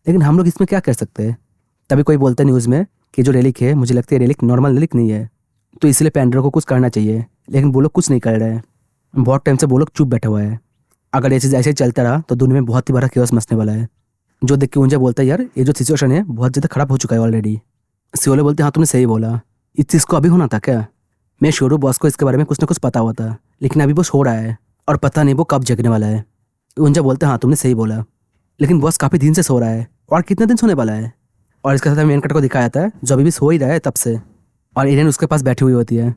लेकिन हम लोग इसमें क्या कर सकते हैं। तभी कोई बोलता है न्यूज़ में कि जो रैलिक है मुझे लगता है रैलिक नॉर्मल रैलिक नहीं है, तो इसलिए पैंडरो को कुछ करना चाहिए, लेकिन वो लोग कुछ नहीं कर रहे हैं। बहुत टाइम से वो लोग चुप बैठा हुआ है, अगर ये चीज़ ऐसे ही चलता रहा तो दुनिया में बहुत ही बड़ा केओस मचने वाला है। जो देख के यूंजा बोलता है यार ये जो सिचुएशन है बहुत ज़्यादा खराब हो चुका है ऑलरेडी। सियोला बोलते हाँ तुमने सही बोला, इस चीज़ को अभी होना था क्या, मैं श्योर हूँ बॉस को इसके बारे में कुछ ना कुछ पता हुआ था, लेकिन अभी बॉस हो रहा है और पता नहीं वो कब जगने वाला है। यूंजा बोलते हाँ तुमने सही बोला, लेकिन बॉस काफ़ी दिन से सो रहा है, और कितने दिन सोने वाला है। और इसके साथ मेन कट को दिखाया था जो अभी भी सो ही रहा है तब से, और इरेन उसके पास बैठी हुई होती है,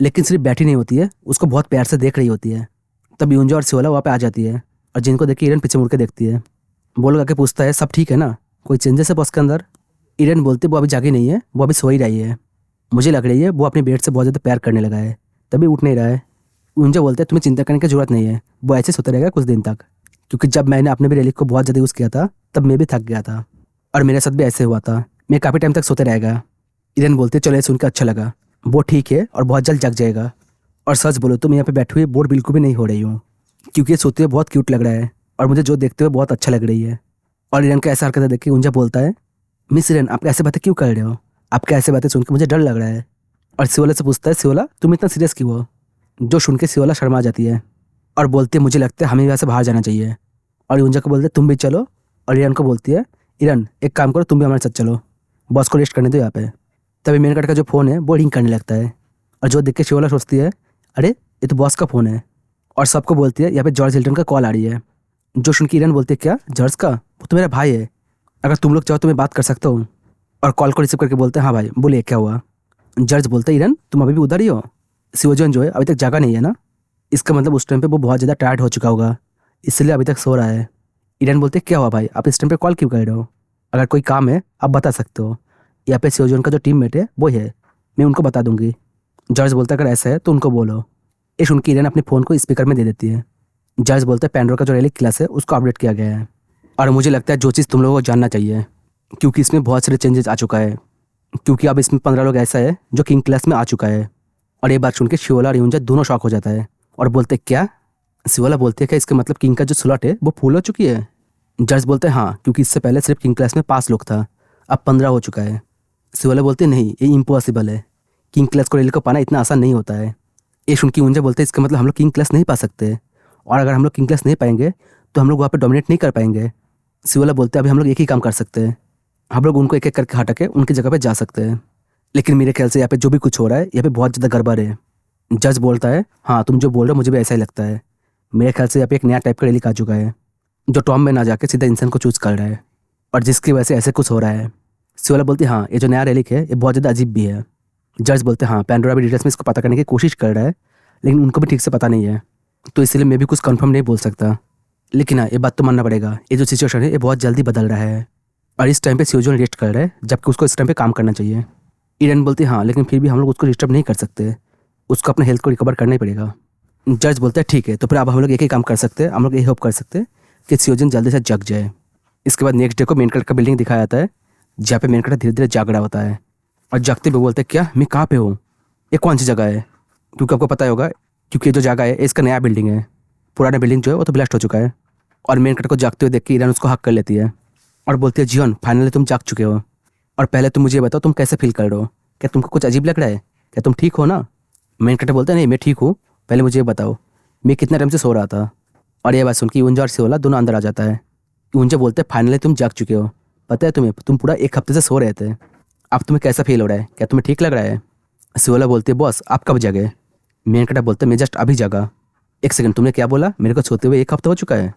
लेकिन सिर्फ बैठी नहीं होती है, उसको बहुत प्यार से देख रही होती है। तब यूंजा और सियोला वहाँ पे आ जाती है, और जिनको देख के इरेन पीछे मुड़ के देखती है। वो लोग आके पूछता है सब ठीक है ना, कोई चेंजेस है बॉस के अंदर। इरेन बोलती वो अभी जागी नहीं है, वो अभी सो ही रही है, मुझे लग रही है वो अपने बेड से बहुत ज़्यादा प्यार करने लगा है, तभी उठ नहीं रहा है। यूंजा बोलते हैं तुम्हें चिंता करने की जरूरत नहीं है, वो ऐसे सोते रहेगा कुछ दिन तक, क्योंकि जब मैंने अपने भी रैलिक को बहुत ज़्यादा यूज़ किया था तब मैं भी थक गया था, और मेरे साथ भी ऐसे हुआ था, मैं काफ़ी टाइम तक सोते रहेगा। इरेन बोलते चलो ये सुनकर अच्छा लगा, वो ठीक है और बहुत जल्द जग जाएगा। और सच बोलो तो मैं यहाँ पे बैठी हुई बोर बिल्कुल भी नहीं हो रही हूँ, क्योंकि ये सोते हुए बहुत क्यूट लग रहा है, और मुझे जो देखते हुए बहुत अच्छा लग रही है। और इरेन का ऐसा हरकत देख के यूंजा बोलता है मिस इरेन आप ऐसे बातें क्यों कर रहे हो, आपके ऐसे बातें सुन के मुझे डर लग रहा है। और सियोला से पूछता है सियोला तुम इतना सीरियस क्यों हो। जो सुन के सियोला शर्मा जाती है और बोलती है मुझे लगता है हमें यहाँ से बाहर जाना चाहिए। और यूंजा को बोलते तुम भी चलो, और इरन को बोलती है इरन एक काम करो तुम भी हमारे साथ चलो, बॉस को रेस्ट करने दो यहाँ पे। तभी मेन कट का जो फ़ोन है वो रिंग करने लगता है, और जो देख के सियोला सोचती है अरे ये तो बॉस का फ़ोन है, और सबको बोलती है यहाँ पे जॉर्ज हिल्टन का कॉल आ रही है। जो सुन के इरन बोलती है क्या जॉर्ज का, वो तो मेरा भाई है, अगर तुम लोग चाहो तो मैं बात कर सकता हूँ। और कॉल को रिसीव करके बोलते हैं हाँ भाई बोलिए क्या हुआ। जॉर्ज बोलते है इरन तुम अभी भी उधर ही हो, सियोजन जो है अभी तक जागा नहीं है ना, इसका मतलब उस टाइम पे वो बहुत ज़्यादा टायर्ड हो चुका होगा, इसलिए अभी तक सो रहा है। इरन बोलते क्या हुआ भाई आप इस टाइम पे कॉल क्यों कर रहे हो, अगर कोई काम है आप बता सकते हो, यहाँ पे सियोजन का जो टीममेट है वो है, मैं उनको बता दूंगी। जॉर्ज बोलता अगर ऐसा है तो उनको बोलो। ये सुन के इरन अपने फ़ोन को स्पीकर में दे देती है। जॉर्ज बोलता है पैंडोरा का जो रैलिक क्लास है उसको अपडेट किया गया है, और मुझे लगता है जो चीज़ तुम लोगों को जानना चाहिए, क्योंकि इसमें बहुत सारे चेंजेस आ चुका है, क्योंकि अब इसमें 15 लोग ऐसा है जो किंग क्लास में आ चुका है। और ये बात सुन के शिवला और यूंजा दोनों शॉक हो जाता है और बोलते क्या, शिवला बोलते हैं क्या इसका मतलब किंग का जो स्लॉट है वो फुल हो चुकी है। जज बोलते हैं हाँ, क्योंकि इससे पहले सिर्फ किंग क्लास में 5 लोग था, अब 15 हो चुका है। शिवाला बोलते नहीं, ये इम्पॉसिबल है। किंग क्लास को रेली को पाना इतना आसान नहीं होता है। ये सुन के यूंजा बोलते इसका मतलब हम लोग किंग क्लास नहीं पा सकते, और अगर हम लोग किंग क्लास नहीं पाएंगे तो हम लोग वहाँ पे डोमिनेट नहीं कर पाएंगे। शिवाला बोलते अभी हम लोग एक ही काम कर सकते हैं, हम लोग उनको एक एक करके हटा के उनकी जगह पे जा सकते हैं। लेकिन मेरे ख्याल से यहाँ पे जो भी कुछ हो रहा है यहाँ पे बहुत ज़्यादा गड़बड़ है। जज बोलता है हाँ तुम जो बोल रहे हो मुझे भी ऐसा ही लगता है। मेरे ख्याल से यहाँ पे एक नया टाइप का रेलिक आ चुका है जो टॉम में ना जाके सीधा इंसान को चूज कर रहा है, और जिसकी वजह से ऐसे कुछ हो रहा है। शिवाला बोलती हाँ ये जो नया रेलिक है ये बहुत ज़्यादा अजीब भी है। जज बोलते हाँ पैंडोरा भी डिटेल्स में इसको पता करने की कोशिश कर रहा है, लेकिन उनको भी ठीक से पता नहीं है, तो इसलिए मैं भी कुछ कंफर्म नहीं बोल सकता। लेकिन हाँ ये बात तो मानना पड़ेगा, ये जो सिचुएशन है ये बहुत जल्दी बदल रहा है, और इस टाइम पे सियोजन रेस्ट कर रहा है जबकि उसको इस टाइम पे काम करना चाहिए। ईरन बोलती हाँ लेकिन फिर भी हम लोग उसको डिस्टर्ब नहीं कर सकते, उसको अपने हेल्थ को रिकवर करना ही पड़ेगा। जज बोलते हैं ठीक है, तो फिर अब हम लोग एक ही काम कर सकते हैं, हम लोग यही होप कर सकते हैं कि सियोजन जल्दी से जग जाए। इसके बाद नेक्स्ट डे को मेन कट का बिल्डिंग दिखाया जाता है जहाँ पे मेन कट धीरे धीरे जाग रहा होता है, और जागते हुए बोलते हैं क्या मैं कहाँ पे हूँ, ये कौन सी जगह है। क्योंकि आपको पता ही होगा क्योंकि ये जो जगह है इसका नया बिल्डिंग है, पुराना बिल्डिंग जो है वो तो ब्लास्ट हो चुका है। और मेन कट को जागते हुए देख के ईरान उसको हक कर लेती है और बोलती है जीवन फाइनली तुम जाग चुके हो, और पहले तुम मुझे बताओ तुम कैसे फील कर रहे हो, क्या तुमको कुछ अजीब लग रहा है, क्या तुम ठीक हो ना। मेन कट बोलता है नहीं मैं ठीक हूँ, पहले मुझे ये बताओ मैं कितना टाइम से सो रहा था। और ये बात सुन के यूंजा और सियोला दोनों अंदर आ जाता है। यूंजा बोलते हैं फाइनली तुम जाग चुके हो, पता है तुम्हें तुम पूरा एक हफ्ते से सो रहे थे, अब तुम्हें कैसा फील हो रहा है, क्या तुम्हें ठीक लग रहा है। सियोला बोलती है बॉस आप कब जगे। मेन कटा बोलते मैं जस्ट अभी जगा। एक सेकंड तुमने क्या बोला, मेरे को सोते हुए एक हफ्ता हो चुका है।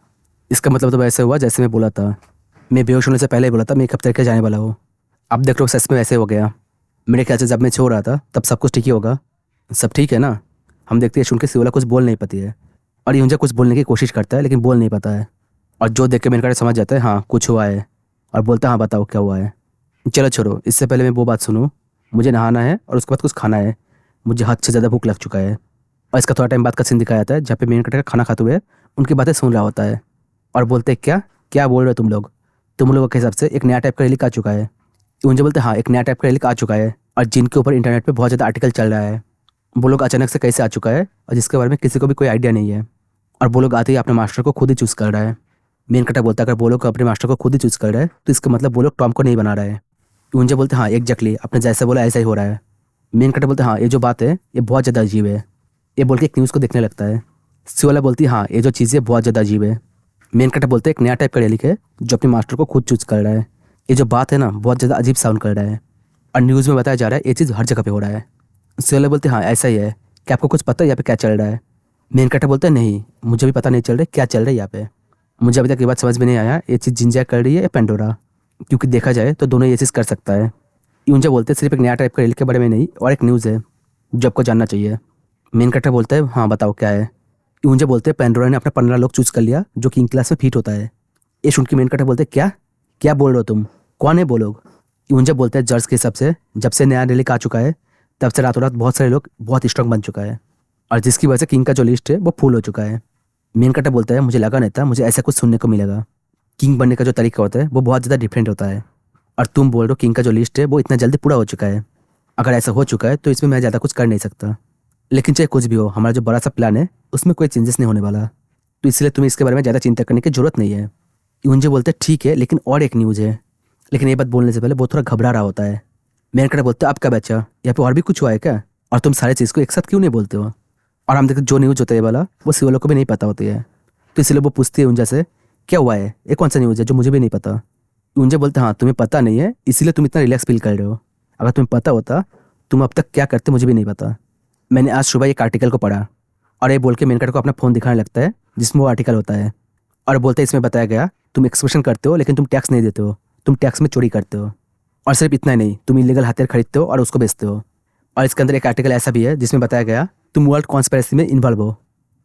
इसका मतलब तो वैसे हुआ जैसे मैं बोला था, मैं बेहोश होने से पहले ही बोला था मैं एक हफ्ते के जाने वाला हूँ। अब देख लो सच में वैसे हो गया। मेरे ख्याल से जब मैं सो रहा था तब सब कुछ ठीक ही होगा, सब ठीक है ना। हम देखते हैं सुन के सियोला कुछ बोल नहीं पाती है, और यूंजा कुछ बोलने की कोशिश करता है लेकिन बोल नहीं पाता है, और जो देख के मेरे समझ जाता है हाँ कुछ हुआ है, और बोलता हाँ बताओ क्या हुआ है। चलो छोड़ो, इससे पहले मैं वो बात सुनूँ, मुझे नहाना है और उसके बाद कुछ खाना है, मुझे हद से ज़्यादा भूख लग चुका है। और इसका थोड़ा टाइम बाद का सीन दिखाया जाता है जहाँ पे मेन कटर का खाना खाते हुए उनकी बातें सुन रहा होता है, और बोलते हैं क्या क्या बोल रहे हो तुम लोगों के हिसाब से एक नया टाइप का रिलीक आ चुका है। मुझे बोलते हाँ एक नया टाइप का रिलीक आ चुका है, और जिनके ऊपर इंटरनेट पे बहुत ज़्यादा आर्टिकल चल रहा है, वो लोग अचानक से कैसे आ चुका है और जिसके बारे में किसी को भी कोई आइडिया नहीं है, और वो लोग आते ही अपने मास्टर को खुद ही चूज़ कर रहा है। मेन कटा बोलता है अगर वो लोग अपने मास्टर को खुद ही चूज़ कर रहा है तो इसका मतलब वो लोग टॉम को नहीं बना रहा है। मुझे बोलते हाँ एग्जैक्टली आपने जैसा बोला ऐसा ही हो रहा है। मेन कटा बोलते हाँ ये जो बात है ये बहुत ज़्यादा अजीब है, ये बोल के एक न्यूज़ को देखने लगता है। सियोला बोलती है हाँ ये जो चीज़ है बहुत ज़्यादा अजीब है। मेन कटा बोलते हैं एक नया टाइप का रेलिक है जो अपने मास्टर को खुद चूज़ कर रहा है, ये जो बात है ना बहुत ज़्यादा अजीब साउंड कर रहा है, और न्यूज़ में बताया जा रहा है ये चीज़ हर जगह पे हो रहा है। सियोला बोलते हाँ ऐसा ही है, क्या आपको कुछ पता है यहाँ पे क्या चल रहा है। मेन कटा बोलते हैं नहीं मुझे भी पता नहीं चल रहा है क्या चल रहा है यहाँ पे, मुझे अभी तक ये बात समझ में नहीं आया ये चीज़ जिंजा कर रही है या पेंडोरा, क्योंकि देखा जाए तो दोनों ये चीज़ कर सकता है। यूंजा बोलते हैं सिर्फ एक नया टाइप का रेलिक के बारे में नहीं और एक न्यूज़ है जो आपको जानना चाहिए। मेन कटा बोलता है हाँ बताओ क्या है। यूंजा बोलते हैं पेंडोरा ने अपना 15 लोग चूज कर लिया जो किंग क्लास में फिट होता है। ये सुन के मेन कटा बोलते क्या क्या बोल रहे हो तुम, कौन है वो लोग। यूंजा बोलते हैं जर्ज के हिसाब से जब से नया रेलिक आ चुका है तब से रातों रात बहुत सारे लोग बहुत स्ट्रांग बन चुका है, और जिसकी वजह से किंग का जो लिस्ट है वो फुल हो चुका है। मेन कटा बोलता है मुझे लगा नहीं था मुझे ऐसा कुछ सुनने को मिलेगा, किंग बनने का जो तरीका होता है वो बहुत ज़्यादा डिफरेंट होता है, और तुम बोल रहे हो किंग का जो लिस्ट है वो इतना जल्दी पूरा हो चुका है। अगर ऐसा हो चुका है तो इसमें मैं ज़्यादा कुछ कर नहीं सकता, लेकिन चाहे कुछ भी हो हमारा जो बड़ा सा प्लान है उसमें कोई चेंजेस नहीं होने वाला, तो इसलिए तुम्हें इसके बारे में ज़्यादा चिंता करने की जरूरत नहीं है। मुझे बोलते ठीक है लेकिन और एक न्यूज़ है, लेकिन ये बात बोलने से पहले वो थोड़ा घबरा रहा होता है। मेन कटा बोलते आपका बच्चा यहाँ पे और भी कुछ हुआ है क्या, और तुम सारे चीज़ को एक साथ क्यों नहीं बोलते हो। और हम देखते जो न्यूज़ होता है ये वाला वो सिवालों को भी नहीं पता होती है, तो इसलिए वो पूछती है ऊंजा से क्या हुआ है, ये कौन सा न्यूज़ है जो मुझे भी नहीं पता। ऊंजा बोलते हाँ तुम्हें पता नहीं है इसीलिए तुम इतना रिलैक्स फील कर रहे हो, अगर तुम्हें पता होता तुम अब तक क्या करते मुझे भी नहीं पता। मैंने आज सुबह एक आर्टिकल को पढ़ा, और ये बोल के मेनकट को अपना फ़ोन दिखाने लगता है जिसमें वो आर्टिकल होता है, और बोलते हैं इसमें बताया गया तुम एक्सप्रेशन करते हो लेकिन तुम टैक्स नहीं देते हो, तुम टैक्स में चोरी करते हो, और सिर्फ इतना ही नहीं तुम इलीगल हथियार खरीदते हो और उसको बेचते हो। और इसके अंदर एक आर्टिकल ऐसा भी है जिसमें बताया गया तुम वर्ल्ड कॉन्स्पिरेसी में इन्वॉल्व हो।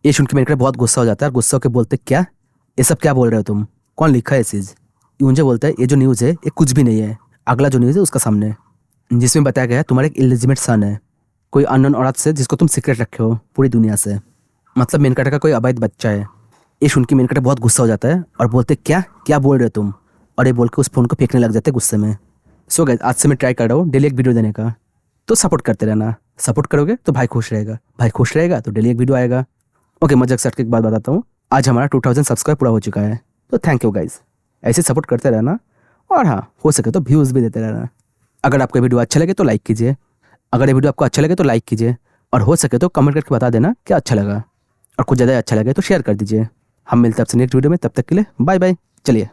ये सुन के मेनकट बहुत गुस्सा हो जाता है, और गुस्सा होकर बोलते क्या ये सब क्या बोल रहे हो तुम, कौन लिखा है ये चीज़। मुझे बोलता है ये जो न्यूज़ है ये कुछ भी नहीं है, अगला जो न्यूज़ है उसका सामने, जिसमें बताया गया तुम्हारा एक इलिजिमेट सन है कोई अननोन औरत से जिसको तुम सीक्रेट रखे हो पूरी दुनिया से, मतलब मेनकटा का कोई अवैध बच्चा है। ये सुन के मेनकटा बहुत गुस्सा हो जाता है और बोलते क्या क्या बोल रहे हो तुम, और ये बोल के उस फोन को फेंकने लग जाते हैं गुस्से में। सो गाइस आज से मैं ट्राई कर रहा हूँ डेली एक वीडियो देने का, तो सपोर्ट करते रहना, सपोर्ट करोगे तो भाई खुश रहेगा, भाई खुश रहेगा तो डेली एक वीडियो आएगा। ओके मजाक सट के एक बात बताता हूँ, आज हमारा 2000 सब्सक्राइब पूरा हो चुका है, तो थैंक यू गाइज, ऐसे सपोर्ट करते रहना, और हाँ हो सके तो व्यूज़ भी देते रहना। अगर आपको ये वीडियो अच्छा लगे तो लाइक कीजिए, अगर ये वीडियो आपको अच्छा लगे तो लाइक कीजिए, और हो सके तो कमेंट करके बता देना क्या अच्छा लगा, और कुछ ज़्यादा अच्छा लगे तो शेयर कर दीजिए। हम मिलते हैं आपसे नेक्स्ट वीडियो में, तब तक के लिए बाय बाय। चलिए।